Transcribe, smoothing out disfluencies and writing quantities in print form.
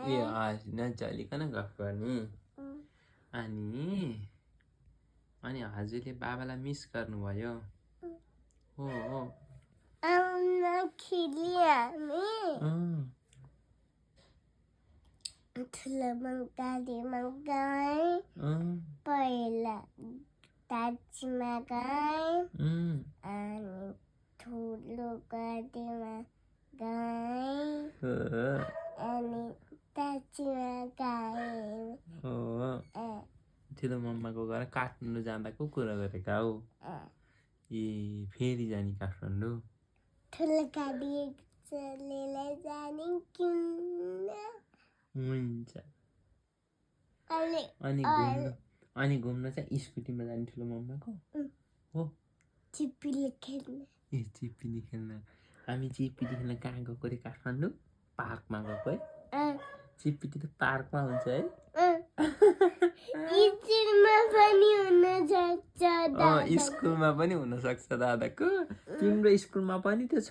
ए नचलिकन गफ गर्ने अनि हजुरले बाबालाई मिस गर्नुभयो हो हो ठुलो मङ्गालीमा गएँ पहिला दार्जिलिङमा गएँ अनि ठुलो गाडीमा गएँ अनि दार्जिलिङमा गएँ ठुलो मम्माको घर काठमाडौँ जाँदा को कुरा गरेका हौ ए फेरि जाने काठमाडौँ ठुलो गाडी चलेर जाने हुन्छ अनि घुम्न चाहिँ स्कुटीमा जाने ठुलो मम्माको हो चिप्पीले खेल्न ए चिप्पीले खेल्न हामी चिप्पीले खेल्न कहाँ गएको अरे काठमाडौँ पार्कमा गएको है चिप्पी त पार्कमा हुन्छ है स्कुलमा पनि हुन सक्छ दादाको तिम्रो स्कुलमा पनि त छ